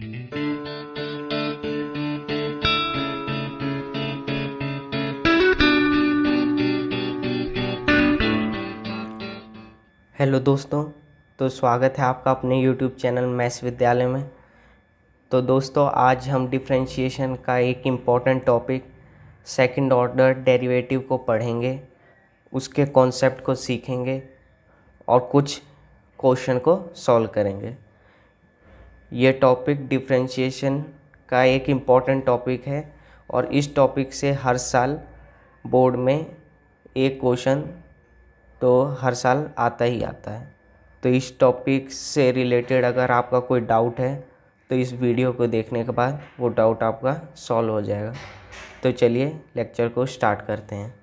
Hello दोस्तों, तो स्वागत है आपका अपने YouTube चैनल मैथ्स विद्यालय में। तो दोस्तों, आज हम डिफरेंशिएशन का एक important topic second order derivative को पढ़ेंगे, उसके कॉन्सेप्ट को सीखेंगे और कुछ क्वेश्चन को सॉल्व करेंगे। ये टॉपिक डिफरेंशिएशन का एक इम्पॉर्टेंट टॉपिक है और इस टॉपिक से हर साल बोर्ड में एक क्वेश्चन तो हर साल आता ही आता है। तो इस टॉपिक से रिलेटेड अगर आपका कोई डाउट है तो इस वीडियो को देखने के बाद वो डाउट आपका सॉल्व हो जाएगा। तो चलिए लेक्चर को स्टार्ट करते हैं।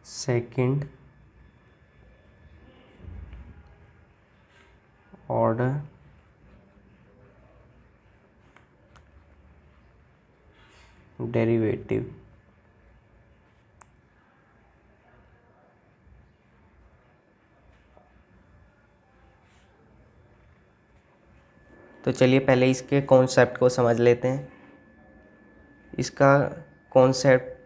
Second order derivative. तो चलिए पहले इसके कॉन्सेप्ट को समझ लेते हैं। इसका कॉन्सेप्ट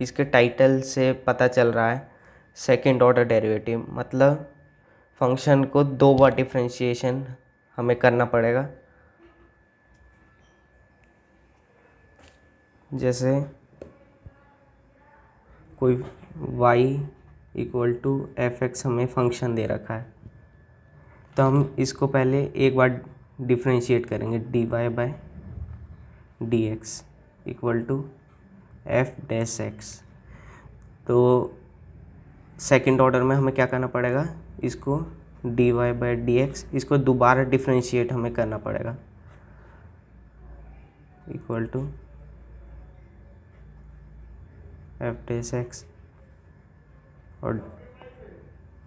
इसके टाइटल से पता चल रहा है। सेकंड ऑर्डर डेरिवेटिव मतलब फंक्शन को दो बार डिफरेंशिएशन हमें करना पड़ेगा। जैसे कोई y equal to F X हमें फंक्शन दे रखा है, तो हम इसको पहले एक बार डिफरेंशिएट करेंगे। D Y by D x equal to F dash X. तो सेकंड ऑर्डर में हमें क्या करना पड़ेगा, इसको D Y by D X इसको दोबारा डिफरेंशिएट हमें करना पड़ेगा equal to F dash X और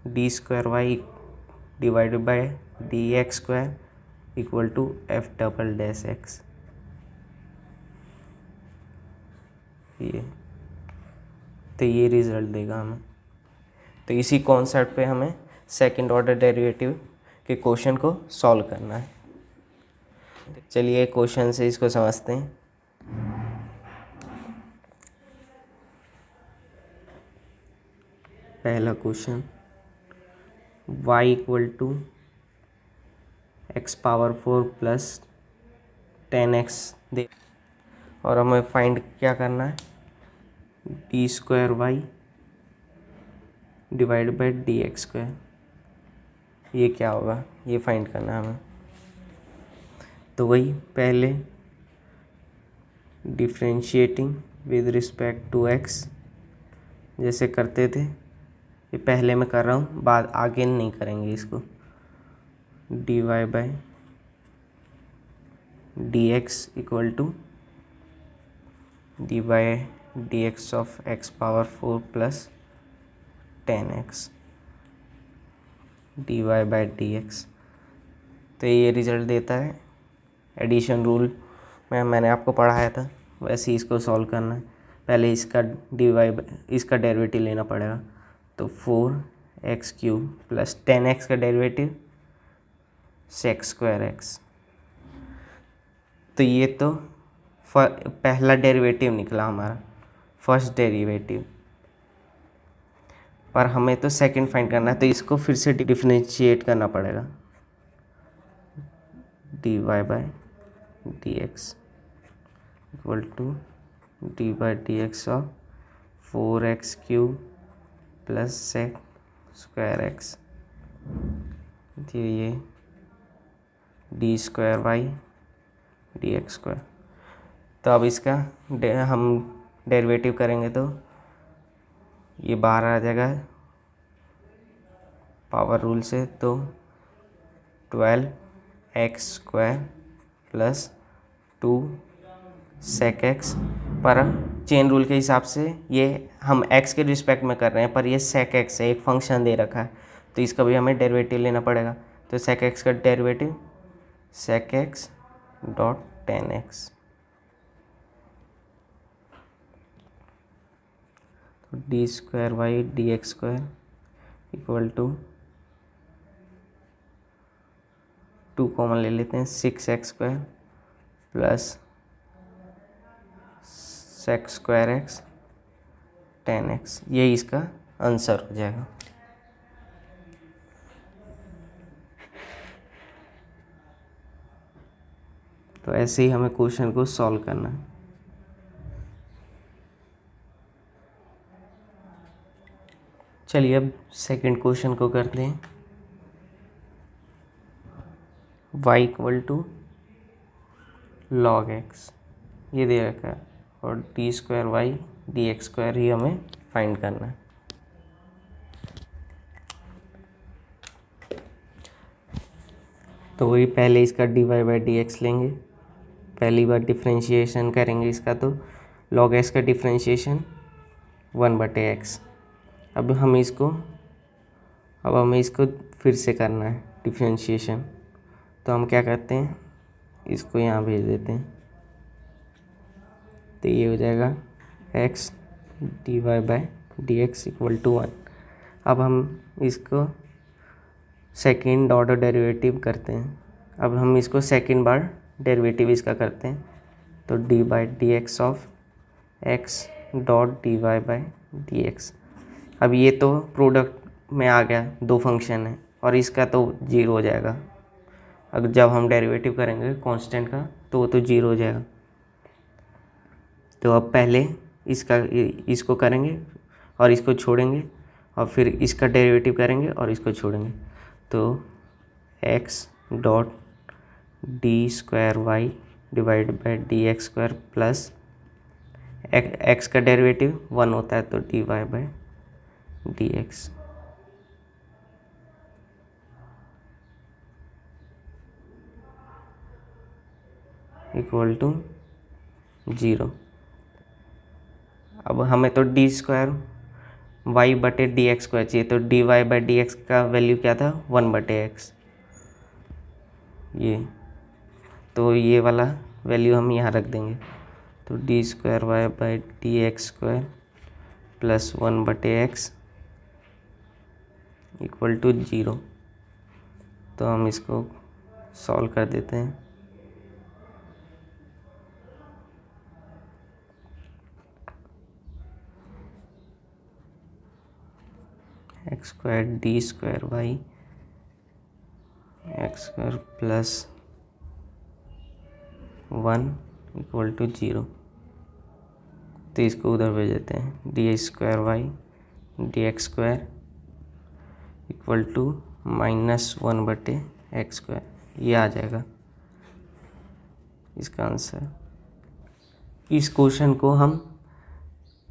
D square Y divided by D x square equal to F double dash x. ये रिजल्ट देगा हमें। तो इसी कॉन्सेप्ट पे हमें सेकंड ऑर्डर डेरिवेटिव के क्वेश्चन को सॉल्व करना है। चलिए क्वेश्चन से इसको समझते हैं। पहला question, y equal to x power 4 plus 10x दे और हमें फाइंड क्या करना है, d square Y divide by D x square. ये क्या होगा, ये फाइंड करना है हमें। तो वही पहले differentiating with respect to x जैसे करते थे, ये पहले मैं कर रहा हूँ, बाद आगे नहीं करेंगे इसको। D Y by D x equal to D by D x of x power 4 plus 10x d Y by D x. तो ये रिजल्ट देता है। एडिशन रूल में मैंने आपको पढ़ाया था, वैसे ही इसको सॉल्व करना है। पहले इसका इसका डेरिवेटिव लेना पड़ेगा। तो 4x क्यूब प्लस 10x का डेरिवेटिव सेक्स स्क्वायर एक्स। तो ये तो पहला डेरिवेटिव निकला हमारा, फर्स्ट डेरिवेटिव। पर हमें तो सेकंड फाइंड करना है, तो इसको फिर से डिफरेंशिएट करना पड़ेगा। D Y by D x equal to D by D x of 4x cube plus sec square X. ये D square Y D x square. तो अब इसका हम डेरिवेटिव करेंगे तो ये बाहर आ जाएगा पावर रूल से। तो 12x square plus 2 sec x. पर चेन रूल के हिसाब से ये हम x के रिस्पेक्ट में कर रहे हैं, पर ये सेक एक्स है, एक फंक्शन दे रखा है, तो इसका भी हमें डेरिवेटिव लेना पड़ेगा। तो सेक एक्स का derivative sec x dot 10x। D square Y D x square equal to 2 common ले लेते हैं, 6x square plus sec square x 10x, यही इसका आंसर हो जाएगा। तो ऐसे ही हमें क्वेश्चन को सॉल्व करना है। चलिए अब सेकंड क्वेश्चन को करते हैं। y equal to log X ये दे रखा है और D square Y D x square ही हमें फाइंड करना है। तो वही पहले इसका D Y by D X लेंगे, पहली बार डिफ्रेंशिएशन करेंगे इसका, तो लॉग एक्स का डिफ्रेंशिएशन 1/x। अब हमें इसको फिर से करना है डिफ्रेंशिएशन, तो हम क्या करते हैं, इसको यहाँ भेज देते हैं, तो ये हो जाएगा x d Y by D x equal to 1। अब हम इसको सेकेंड ऑर्डर डेरिवेटिव करते हैं। अब हम इसको सेकेंड बार डेरिवेटिव इसका करते हैं, तो d by D x of x dot d Y by D x. अब ये तो प्रोडक्ट में आ गया, दो फंक्शन है और इसका तो जीरो हो जाएगा। अगर जब हम डेरिवेटिव करेंगे कांस्टेंट का तो वो तो जीरो हो जाएगा। तो अब पहले इसको करेंगे और इसको छोड़ेंगे और फिर इसका डेरिवेटिव करेंगे और इसको छोड़ेंगे, तो x dot d square Y divide by D x square plus x का डेरिवेटिव 1 होता है तो d Y by D x equal to 0। अब हमें तो डी स्क्वायर वाई बटे डी एक्स स्क्वायर चाहिए, तो d Y by D x का वैल्यू क्या था 1/x। ये वाला वैल्यू हम यहाँ रख देंगे, तो D square y by D x square plus 1/x equal to 0। तो हम इसको सॉल्व कर देते हैं। X square d square y x square plus 1 equal to 0। तो इसको उधर भेज देते हैं, d square Y D x square equal to -1/x square, ये आ जाएगा इसका आंसर। इस क्वेश्चन को हम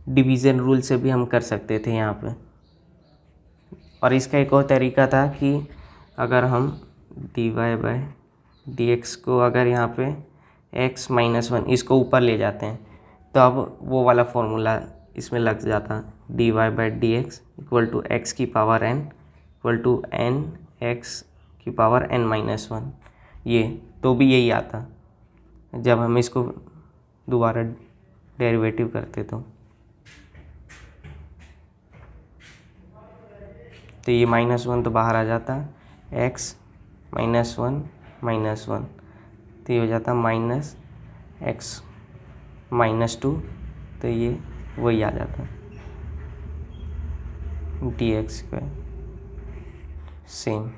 डिवीज़न रूल से भी हम कर सकते थे यहाँ पे। और इसका एक और तरीका था कि अगर हम d Y by D x को अगर यहाँ पे x -1 इसको ऊपर ले जाते हैं, तो अब वो वाला फॉर्मूला इसमें लग जाता, D Y by D x equal to X की power n equal to n x की पावर n-1। ये तो भी यही आता जब हम इसको दोबारा डेरिवेटिव करते तो ये -1 तो बाहर आ जाता, x -1 -1, तो ये हो जाता -x -2, तो ये वही आ जाता डी एक्स स्क्वायर सेम।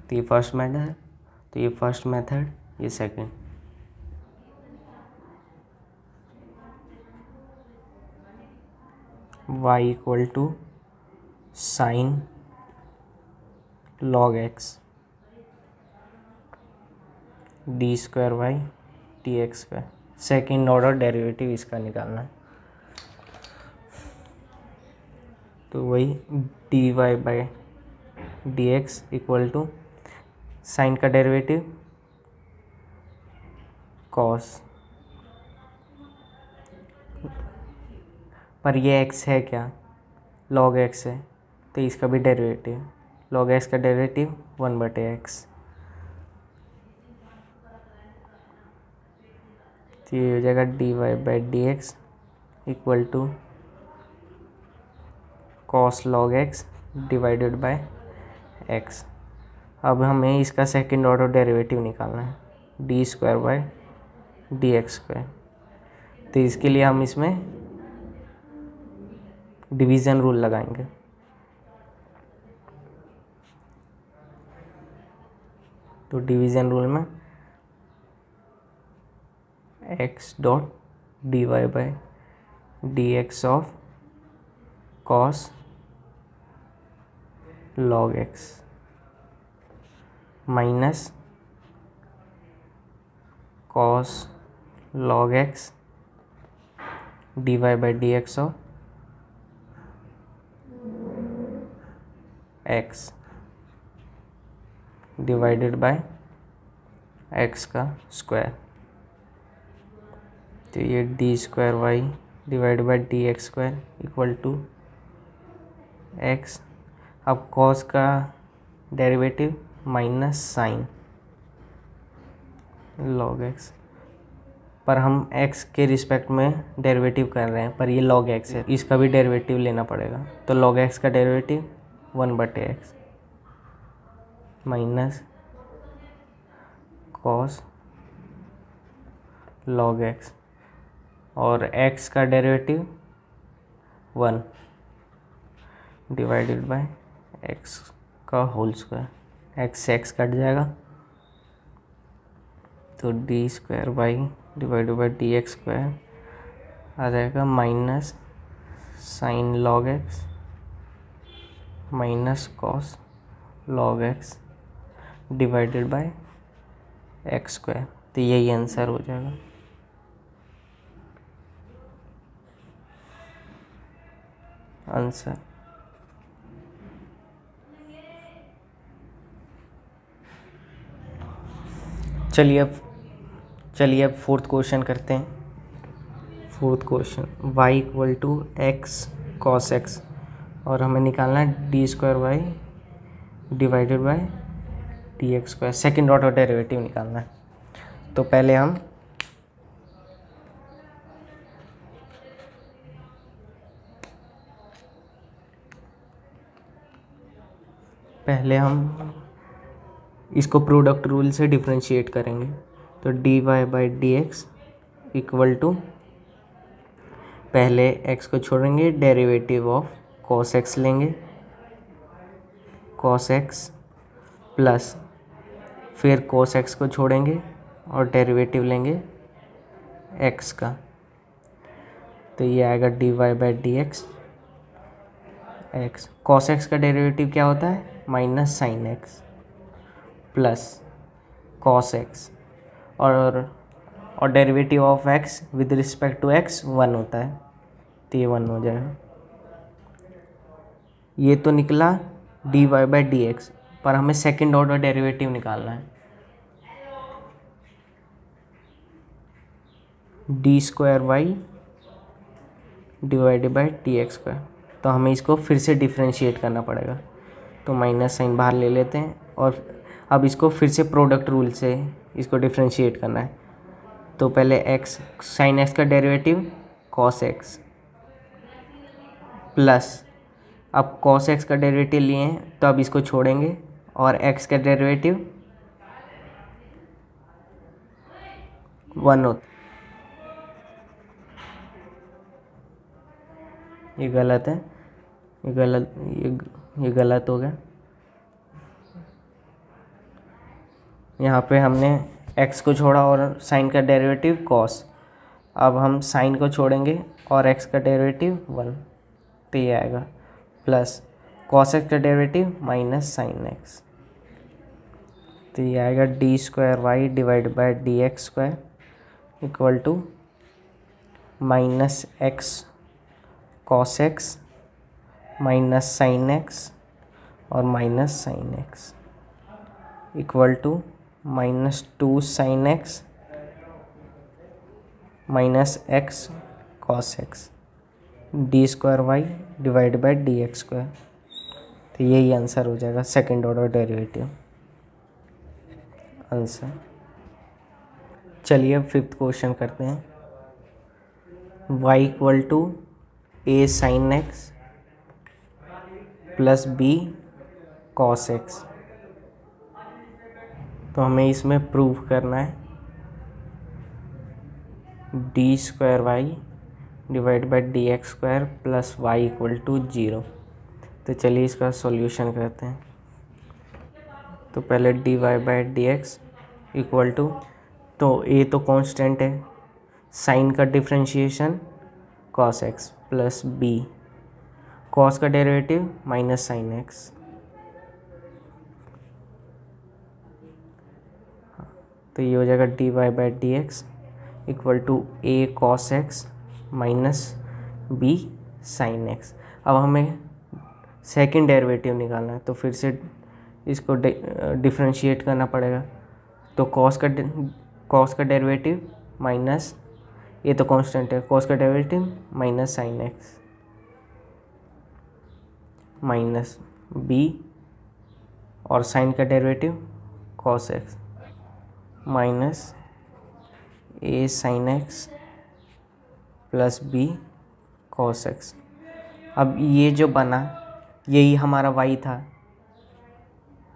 तो ये फर्स्ट मेथड है, तो ये फर्स्ट मेथड, ये second. y equal to sine log x D square Y D x square, second order derivative इसका निकालना है। तो वही d Y by D x equal to sine का डेरिवेटिव कॉस, पर ये x है क्या, log x है, तो इसका भी डेरिवेटिव log x का डेरिवेटिव 1/x। तो ये हो जाएगा dy by D x equal to cos log x divided by x. अब हमें इसका सेकंड ऑर्डर डेरिवेटिव निकालना है, d square by D x square. तो इसके लिए हम इसमें डिवीज़न रूल लगाएंगे। तो डिवीज़न रूल में x dot d Y by D x of cos log x minus cos log x d Y by D x of x divided by x का square. तो ये D square Y divide by D x square equal to x. अब cos का derivative minus sine log x, पर हम x के respect में derivative कर रहे हैं, पर ये लॉग एक्स है, इसका भी डेरिवेटिव लेना पड़ेगा। तो लॉग एक्स का derivative 1/x minus cos log X और x का डेरिवेटिव 1 डिवाइडेड बाय x का होल स्क्वायर। x कट जाएगा तो D square by divided by D x square आ जाएगा minus sine log x minus cos log x divided by X square. तो यही answer हो जाएगा। आंसर चलिए अब फोर्थ क्वेश्चन करते हैं। Fourth question y equal to x cos x और हमें निकालना है d square Y divided by D x square. Second order derivative निकालना है। तो पहले हम इसको प्रोडक्ट रूल से डिफरेंशिएट करेंगे। तो d Y by D x equal to, पहले x को छोड़ेंगे, डेरिवेटिव ऑफ कॉस एक्स लेंगे, कॉस एक्स प्लस फिर कॉस एक्स को छोड़ेंगे और डेरिवेटिव लेंगे x का। तो ये आएगा D Y by D X X. Cos X का डेरिवेटिव क्या होता है? Minus sine x plus cos x और derivative of X with respect to X 1 होता है, तो ये 1 हो जाएगा। ये तो निकला d Y by D x, पर हमें सेकेंड ऑर्डर डेरिवेटिव निकालना है। D square Y divided by D x square. तो हमें इसको फिर से डिफ्रेंशिएट करना पड़ेगा। तो माइनस साइन बाहर ले लेते हैं और अब इसको फिर से प्रोडक्ट रूल से इसको डिफ्रेंशिएट करना है। तो पहले एक्स, साइन एक्स का डेरिवेटिव कॉस एक्स प्लस, अब कॉस एक्स का डेरिवेटिव लिए हैं तो अब इसको छोड़ेंगे और एक्स का डेरिवेटिव 1 होता। ये गलत है, ये गलत हो गया। यहाँ पे हमने x को छोड़ा और साइन का डेरिवेटिव cos। अब हम साइन को छोड़ेंगे और x का डेरिवेटिव 1, तो ये आएगा प्लस cos x का डेरिवेटिव माइनस साइन x। तो ये आएगा D square Y divide by D x square equal to minus X cos x minus sine X और minus sine X equal to -2 sine X minus X cos X D square Y divide by D x square. तो यही answer हो जाएगा, second order derivative answer. चलिए अब fifth question करते हैं। y equal to a sine x plus B cos x. तो हमें इसमें प्रूव करना है d square Y divide by D x square plus y equal to 0। तो चलिए इसका सॉल्यूशन करते हैं। तो पहले d Y by D x equal to, तो ए तो कांस्टेंट है, साइन का differentiation cos x plus B cos का डेरिवेटिव माइनस साइन एक्स। तो ये हो जाएगा D Y by D x equal to a cos x minus b sine x. अब हमें सेकंड डेरिवेटिव निकालना है, तो फिर से इसको डिफरेंशिएट करना पड़ेगा। तो कॉस का डेरिवेटिव माइनस, ये तो कांस्टेंट है, कॉस का derivative minus sine X minus B और साइन का derivative cos x minus A sine x plus B cos X. अब ये जो बना यही हमारा y था,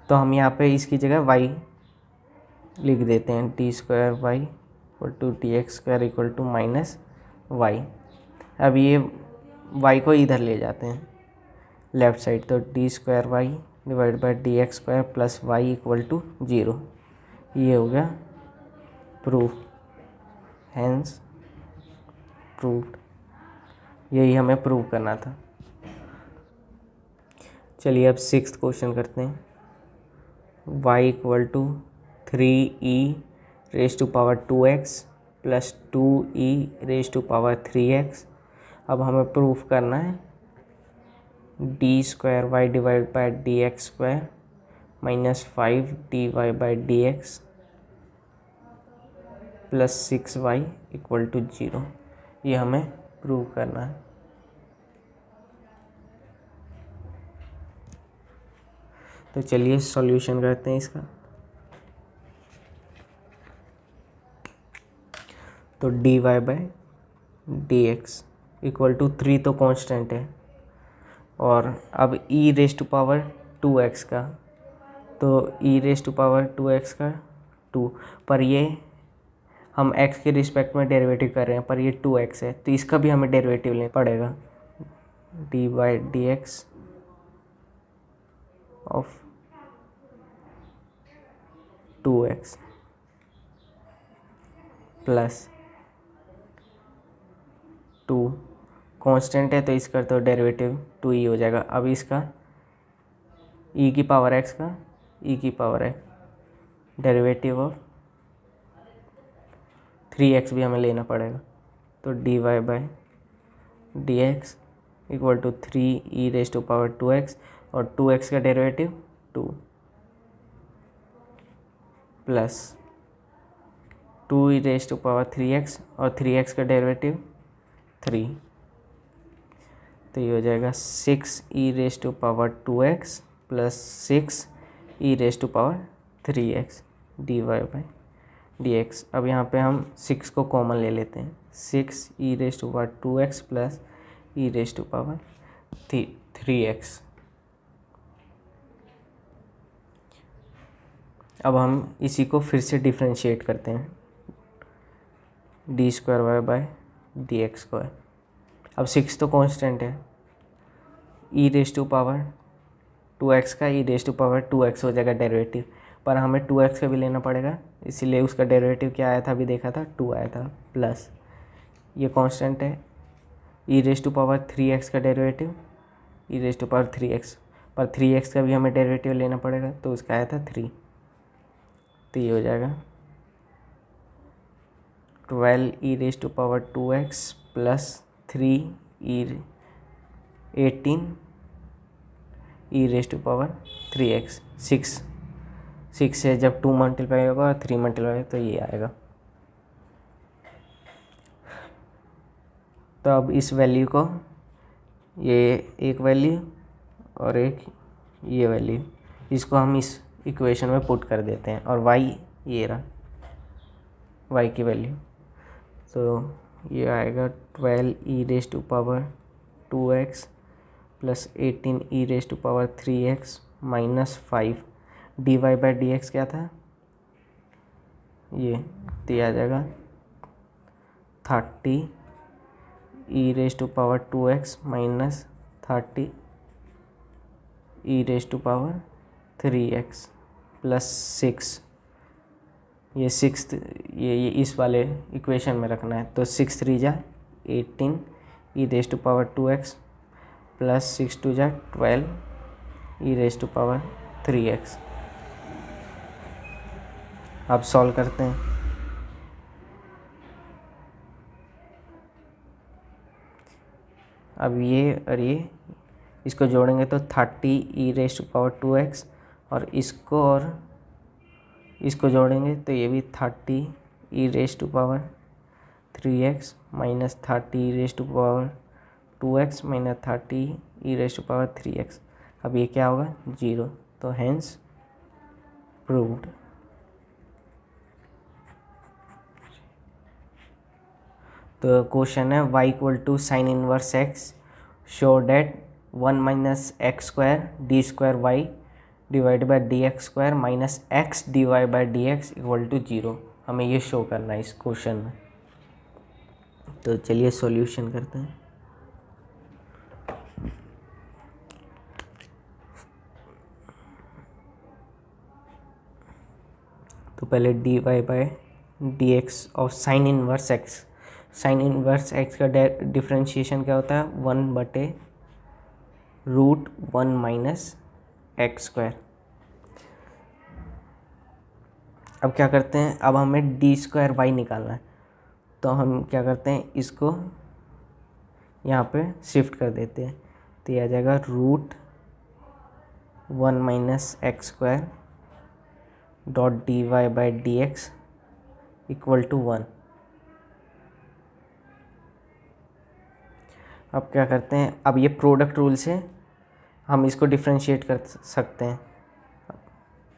तो हम यहाँ पे इसकी जगह y लिख देते हैं, d square y equal to d x square equal to minus y. अब ये y को इधर ले जाते हैं लेफ़्ट साइड, तो D square Y divide by D x square plus y equal to 0। ये हो गया प्रूफ, हैंस प्रूव्ड। यही हमें प्रूव करना था। चलिए अब सिक्स्थ क्वेश्चन करते हैं। y equal to 3e raise to power 2x plus 2e raise to power 3x। अब हमें प्रूफ करना है d square Y divide by D x square minus 5 d Y by D x plus 6y equal to 0। ये हमें prove करना है। तो चलिए सॉल्यूशन करते हैं इसका। तो d Y by D x equal to 3 तो कांस्टेंट है, और अब e raise to power 2x का, तो e raise to power 2x का 2, पर ये हम x के रिस्पेक्ट में डेरिवेटिव कर रहे हैं, पर ये 2x है, तो इसका भी हमें डेरिवेटिव लेना पड़ेगा। D by D x of 2x plus 2 constant है, तो इसका तो डेरिवेटिव 2e हो जाएगा। अब इसका e की पावर x का e की power x derivative of 3x भी हमें लेना पड़ेगा। तो d Y by D x equal to 3e raise to power 2x और 2x का derivative 2 plus 2e raise to power 3x और 3x का डेरिवेटिव 3। तो ये हो जाएगा 6e raise to power 2x plus 6e raise to power 3x d Y by D x. अब यहाँ पे हम 6 को कॉमन ले लेते हैं, 6e raise to power 2x plus e raise to power 3x। अब हम इसी को फिर से डिफरेंशिएट करते हैं, d square y by D x square. अब 6 तो कांस्टेंट है, e raise to power 2x का e raise to power 2x हो जाएगा डेरिवेटिव, पर हमें 2x का भी लेना पड़ेगा, इसीलिए उसका डेरिवेटिव क्या आया था अभी देखा था 2 आया था, प्लस ये कांस्टेंट है e raise to power 3x का derivative e raise to power 3x, पर 3x का भी हमें डेरिवेटिव लेना पड़ेगा, तो उसका आया था 3। तो ये हो जाएगा 12e raise to power 2x plus 3e 18 e raise to power 3x। 6 से जब 2 मल्टीप्लाई होगा और 3 मल्टीप्लाई होगा तो ये आएगा। तो अब इस वैल्यू को, ये एक वैल्यू और एक ये वैल्यू, इसको हम इस इक्वेशन में पुट कर देते हैं, और y ये रहा। वाई की वैल्यू। तो ये आएगा 12e⁻²x plus 18e⁻³ minus 5 dy/dx क्या था, ये दिया जाएगा 30e⁻² माइनस 30e⁻³ प्लस 6, ये सिक्स ये इस वाले इक्वेशन में रखना है। तो 6 3 जा 18e⁻² प्लस 6 2 जा 12e⁻³। अब सॉल्व करते हैं। अब ये और ये इसको जोड़ेंगे तो 30e⁻² और इसको जोड़ेंगे तो ये भी 30e⁻³ minus 30e⁻² minus 30e⁻³। अब ये क्या होगा, 0। तो हेंस प्रूव्ड। तो क्वेश्चन है y = sin inverse x show that 1 - x² d² y /dx² minus x dy/dx = 0। हमें ये शो करना है इस क्वेश्चन में। तो चलिए सॉल्यूशन करते हैं। तो पहले dy/dx of sine inverse x, sine inverse x का डिफरेंशिएशन क्या होता है, 1/√1 - x²। अब क्या करते हैं, अब हमें d² y निकालना है। तो हम क्या करते हैं, इसको यहाँ पे शिफ्ट कर देते हैं। तो ये आ जाएगा √1 - x² डॉट dy/dx = 1। अब क्या करते हैं, अब ये प्रोडक्ट रूल से हम इसको डिफरेंशिएट कर सकते हैं।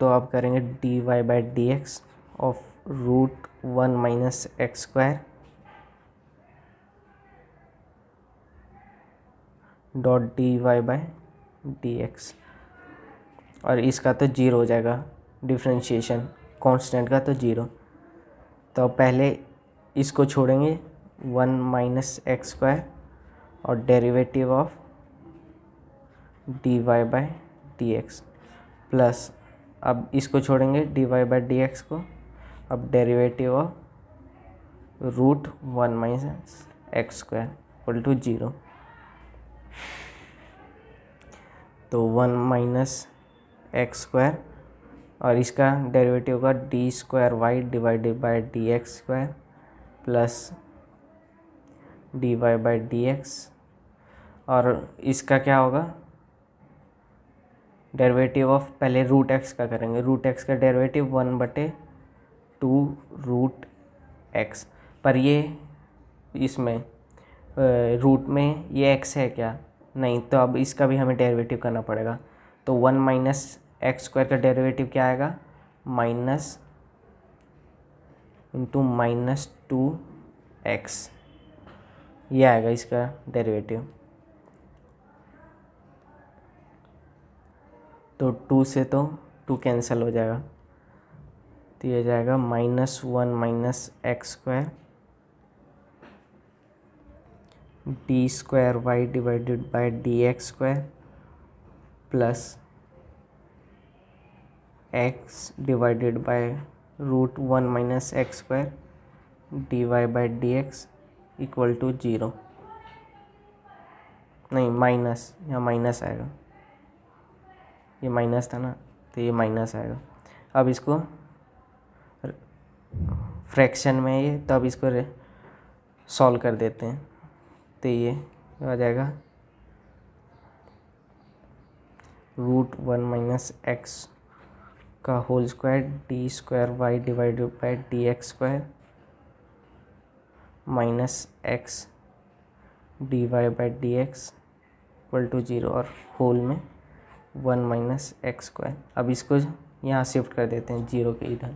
तो अब करेंगे dy/dx of √1 - x² dot dy/dx, और इसका तो 0 हो जाएगा, डिफरेंशिएशन कांस्टेंट का तो 0। तो पहले इसको छोड़ेंगे 1 - x² और डेरिवेटिव ऑफ dy/dx प्लस, अब इसको छोड़ेंगे dy/dx को, अब डेरिवेटिव ऑफ √1 - x² = 0। तो 1 - x² और इसका डेरिवेटिव का d² y/dx² प्लस dy/dx, और इसका क्या होगा, डेरिवेटिव ऑफ पहले √x का करेंगे। √x का डेरिवेटिव 1/2√x, पर ये इसमें रूट में ये x है क्या, नहीं, तो अब इसका भी हमें डेरिवेटिव करना पड़ेगा। तो 1 - x² का डेरिवेटिव क्या आएगा, माइनस इंटू -2x, ये आएगा इसका डेरिवेटिव। तो 2 से तो 2 कैंसिल हो जाएगा, तो ये जाएगा -1 - x² d² y/dx² plus x /√1 - x² dy/dx = 0। नहीं, माइनस, यहाँ माइनस आएगा, ये माइनस था ना, तो ये माइनस आएगा। अब इसको फ्रैक्शन में ये, तो अब इसको सॉल्व कर देते हैं। तो ये आ जाएगा √1 - x का whole square d² y/dx² minus x dy/dx = 0 और होल में 1 - x²। अब इसको यहाँ शिफ्ट कर देते हैं 0 के इधर।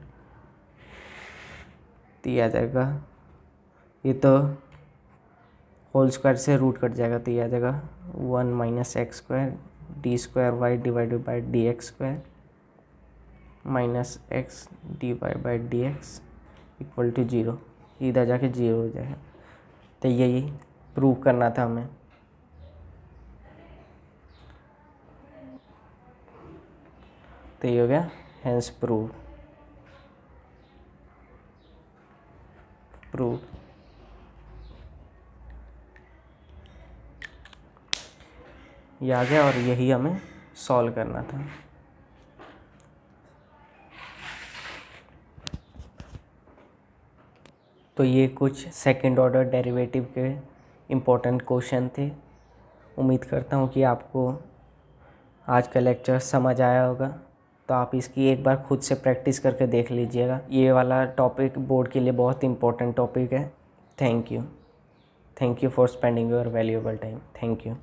तो ये आ जाएगा, ये तो होल स्क्वायर से रूट कट जाएगा, तो ये आ जाएगा 1 minus x square d square Y divided by D x square minus x d Y by D x equal to 0। इधर जाके 0 हो जाएगा। तो यही प्रूव करना था हमें। तो ये हो गया हेंस प्रूव। ये आ गया और यही हमें सॉल्व करना था। तो ये कुछ सेकंड ऑर्डर डेरिवेटिव के इम्पोर्टेंट क्वेश्चन थे। उम्मीद करता हूँ कि आपको आज का लेक्चर समझ आया होगा। तो आप इसकी एक बार खुद से प्रैक्टिस करके देख लीजिएगा। ये वाला टॉपिक बोर्ड के लिए बहुत इंपॉर्टेंट टॉपिक है। Thank you for spending your valuable time. Thank you.